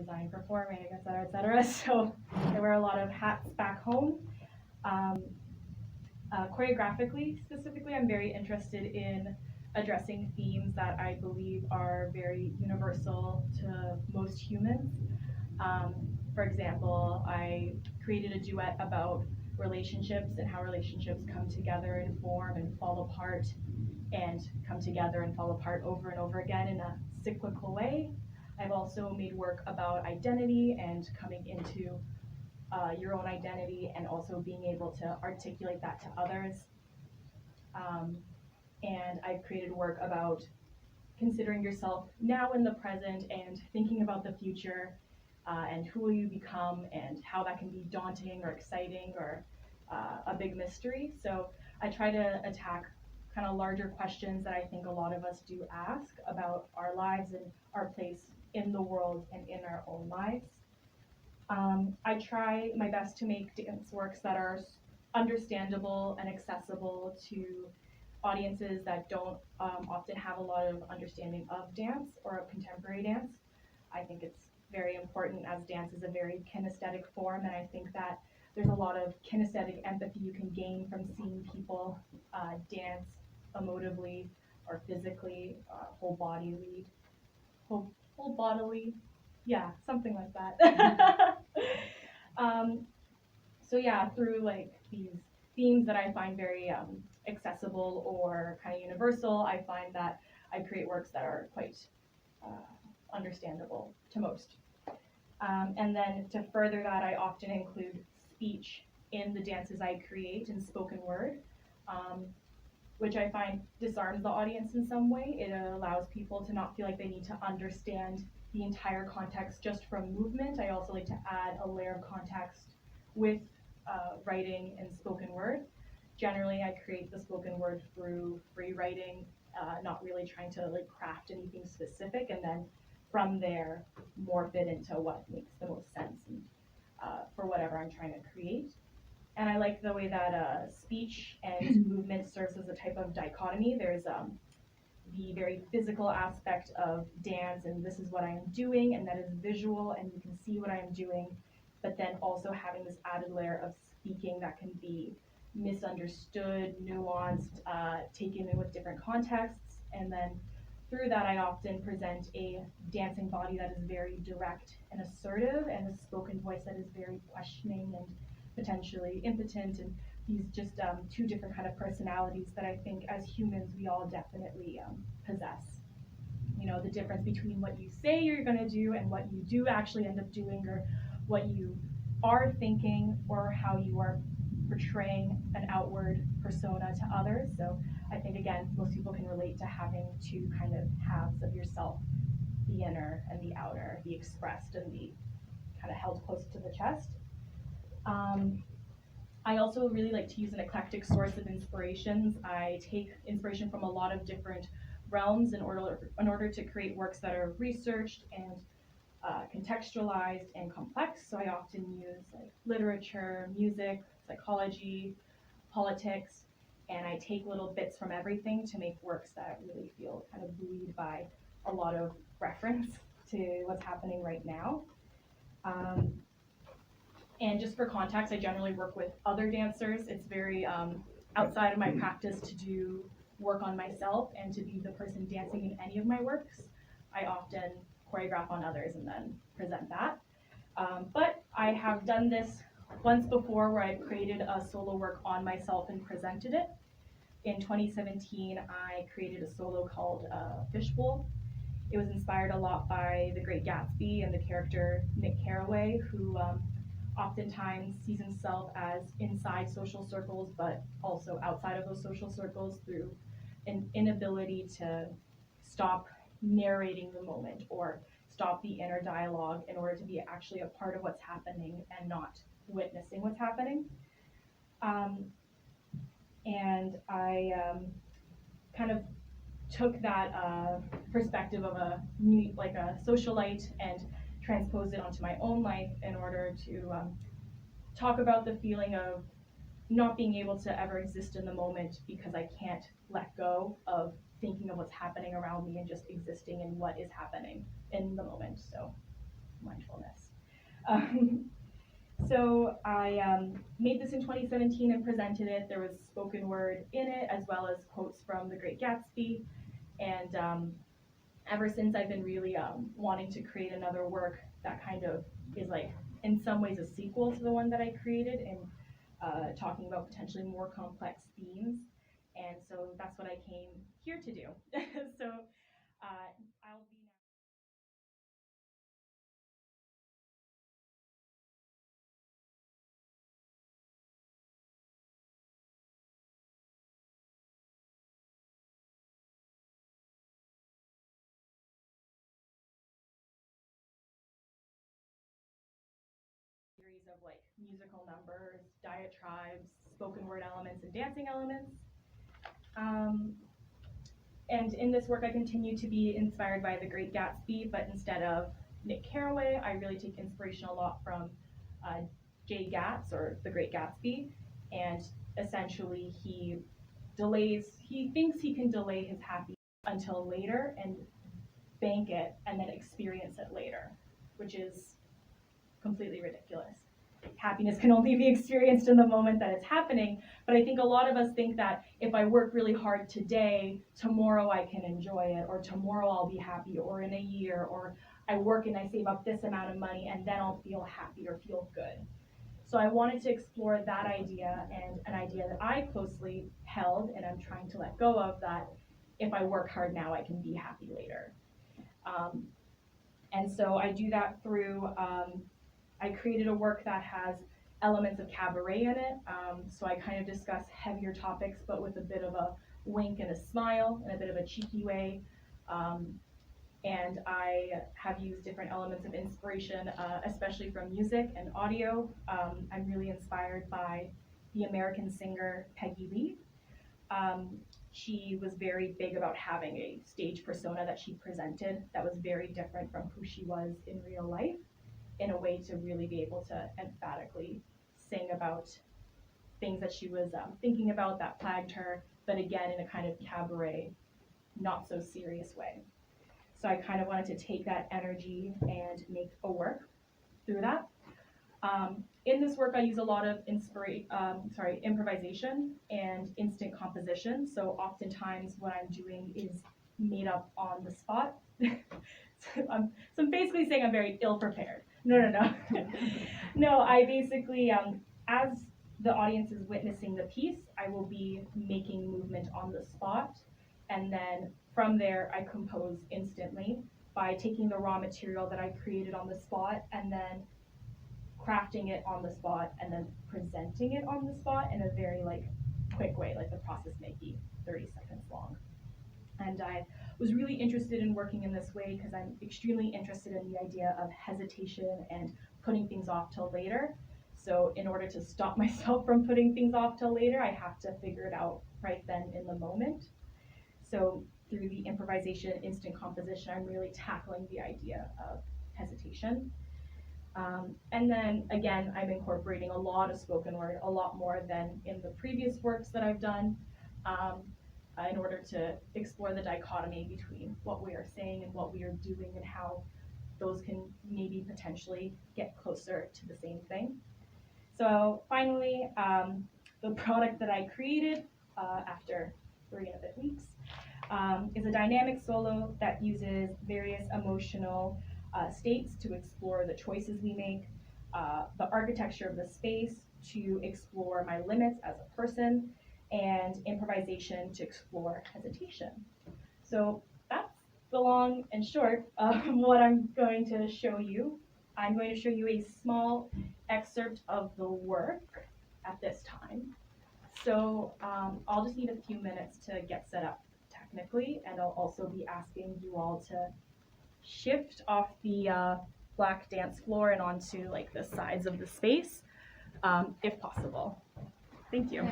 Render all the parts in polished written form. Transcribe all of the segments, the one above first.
design, performing, et cetera, et cetera. So I wear a lot of hats back home. Um, Choreographically, specifically, I'm very interested in addressing themes that I believe are very universal to most humans. For example, I created a duet about relationships and how relationships come together and form and fall apart and come together and fall apart over and over again in a cyclical way. I've also made work about identity and coming into your own identity and also being able to articulate that to others. And I've created work about considering yourself now in the present and thinking about the future and who will you become and how that can be daunting or exciting or a big mystery. So I try to attack kind of larger questions that I think a lot of us do ask about our lives and our place in the world and in our own lives. I try my best to make dance works that are understandable and accessible to audiences that don't often have a lot of understanding of dance or of contemporary dance. I think it's very important as dance is a very kinesthetic form, and I think that there's a lot of kinesthetic empathy you can gain from seeing people dance emotively or physically, whole bodily, yeah, something like that. So yeah, through like these themes that I find very accessible or kind of universal, I find that I create works that are quite understandable to most. And then to further that, I often include speech in the dances I create in spoken word, which I find disarms the audience in some way. It allows people to not feel like they need to understand the entire context just from movement. I also like to add a layer of context with writing and spoken word. Generally, I create the spoken word through free writing, not really trying to like craft anything specific, and then from there morph it into what makes the most sense and, for whatever I'm trying to create. And I like the way that speech and movement serves as a type of dichotomy. There's the very physical aspect of dance, and this is what I am doing, and that is visual, and you can see what I am doing, but then also having this added layer of speaking that can be misunderstood, nuanced, taken in with different contexts, and then through that I often present a dancing body that is very direct and assertive, and a spoken voice that is very questioning and potentially impotent, and these just two different kind of personalities that I think as humans we all definitely possess. You know, the difference between what you say you're going to do and what you do actually end up doing, or what you are thinking, or how you are portraying an outward persona to others. So I think, again, most people can relate to having two kind of halves of yourself, the inner and the outer, the expressed and the kind of held close to the chest. I also really like to use an eclectic source of inspirations. I take inspiration from a lot of different realms in order to create works that are researched and contextualized and complex. So I often use like literature, music, psychology, politics, and I take little bits from everything to make works that really feel kind of buoyed by a lot of reference to what's happening right now. And just for context, I generally work with other dancers. It's very outside of my practice to do work on myself and to be the person dancing in any of my works. I often choreograph on others and then present that. But I have done this once before where I've created a solo work on myself and presented it. In 2017, I created a solo called Fishbowl. It was inspired a lot by The Great Gatsby and the character Nick Carraway, who oftentimes sees himself as inside social circles, but also outside of those social circles through an inability to stop narrating the moment or stop the inner dialogue in order to be actually a part of what's happening and not witnessing what's happening. And I kind of took that perspective of a socialite and transposed it onto my own life in order to talk about the feeling of not being able to ever exist in the moment because I can't let go of thinking of what's happening around me and just existing in what is happening in the moment. So mindfulness. Um, so I made this in 2017 and presented it. There was spoken word in it, as well as quotes from The Great Gatsby. And ever since, I've been really wanting to create another work that kind of is like, in some ways, a sequel to the one that I created, and talking about potentially more complex themes. And so that's what I came here to do. So I'll be now. Series of like musical numbers, diatribes, spoken word elements, and dancing elements. Um, and in this work, I continue to be inspired by The Great Gatsby, but instead of Nick Carraway, I really take inspiration a lot from uh, Jay Gatz, or The Great Gatsby. And essentially, he thinks he can delay his happiness until later and bank it and then experience it later, which is completely ridiculous. Happiness can only be experienced in the moment that it's happening. But I think a lot of us think that if I work really hard today, tomorrow I can enjoy it, or tomorrow I'll be happy, or in a year, or I work and I save up this amount of money and then I'll feel happy or feel good. So I wanted to explore that idea, and an idea that I closely held and I'm trying to let go of, that if I work hard now, I can be happy later. And so I do that through I created a work that has elements of cabaret in it. So I kind of discuss heavier topics, but with a bit of a wink and a smile and a bit of a cheeky way. And I have used different elements of inspiration, especially from music and audio. I'm really inspired by the American singer Peggy Lee. She was very big about having a stage persona that she presented that was very different from who she was in real life, in a way to really be able to emphatically sing about things that she was thinking about that plagued her, but again, in a kind of cabaret, not so serious way. So I kind of wanted to take that energy and make a work through that. In this work, I use a lot of improvisation and instant composition. So oftentimes what I'm doing is made up on the spot. So I'm basically saying I'm very ill-prepared. No. No, I basically, as the audience is witnessing the piece, I will be making movement on the spot. And then from there, I compose instantly by taking the raw material that I created on the spot and then crafting it on the spot and then presenting it on the spot in a very quick way. Like the process may be 30 seconds long. And I was really interested in working in this way because I'm extremely interested in the idea of hesitation and putting things off till later. So in order to stop myself from putting things off till later, I have to figure it out right then in the moment. So through the improvisation, instant composition, I'm really tackling the idea of hesitation. And then again, I'm incorporating a lot of spoken word, a lot more than in the previous works that I've done, in order to explore the dichotomy between what we are saying and what we are doing, and how those can maybe potentially get closer to the same thing. So finally, the product that I created after 3 and a bit weeks is a dynamic solo that uses various emotional states to explore the choices we make, the architecture of the space to explore my limits as a person, and improvisation to explore hesitation. So that's the long and short of what I'm going to show you. I'm going to show you a small excerpt of the work at this time. So I'll just need a few minutes to get set up technically, and I'll also be asking you all to shift off the black dance floor and onto the sides of the space, if possible. Thank you.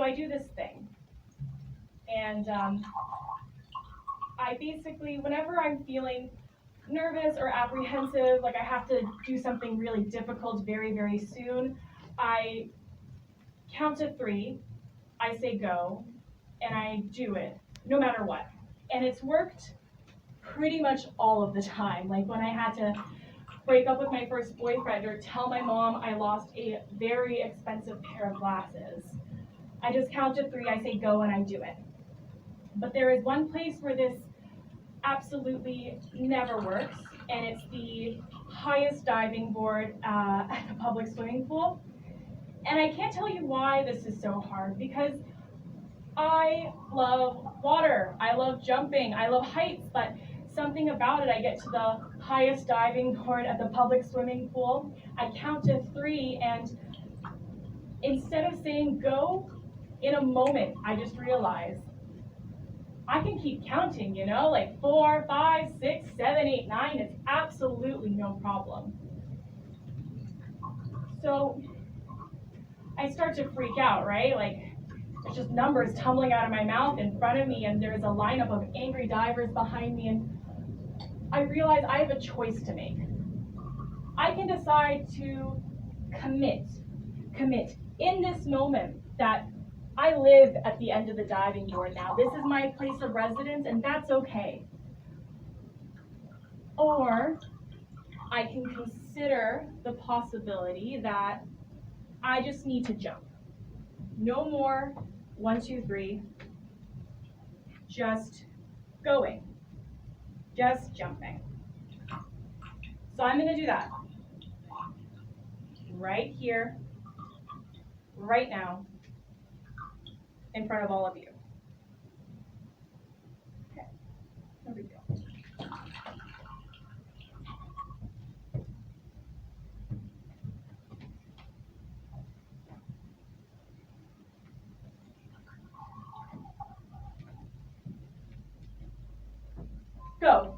So I do this thing, and I basically, whenever I'm feeling nervous or apprehensive, like I have to do something really difficult very, very soon, I count to 3, I say go, and I do it, no matter what. And it's worked pretty much all of the time. Like when I had to break up with my first boyfriend or tell my mom I lost a very expensive pair of glasses, I just count to 3, I say go, and I do it. But there is one place where this absolutely never works, and it's the highest diving board at the public swimming pool. And I can't tell you why this is so hard, because I love water, I love jumping, I love heights, but something about it, I get to the highest diving board at the public swimming pool, I count to 3, and instead of saying go, in a moment, I just realize I can keep counting, you know, like 4, 5, 6, 7, 8, 9, it's absolutely no problem. So I start to freak out, right? Like there's just numbers tumbling out of my mouth in front of me, and there's a lineup of angry divers behind me, and I realize I have a choice to make. I can decide to commit in this moment that I live at the end of the diving board now. This is my place of residence, and that's okay. Or I can consider the possibility that I just need to jump. No more 1, 2, 3, just going, just jumping. So I'm gonna do that right here, right now, in front of all of you. Okay, no big deal. Go.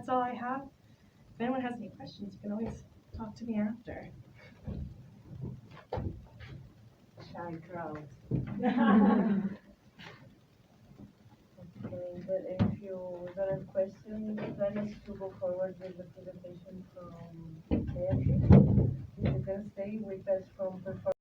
that's all I have. If anyone has any questions, you can always talk to me after. Shy crowd. Okay, but if you got a question, plan us to go forward with the presentation from Beatriz. You can stay with us from performance.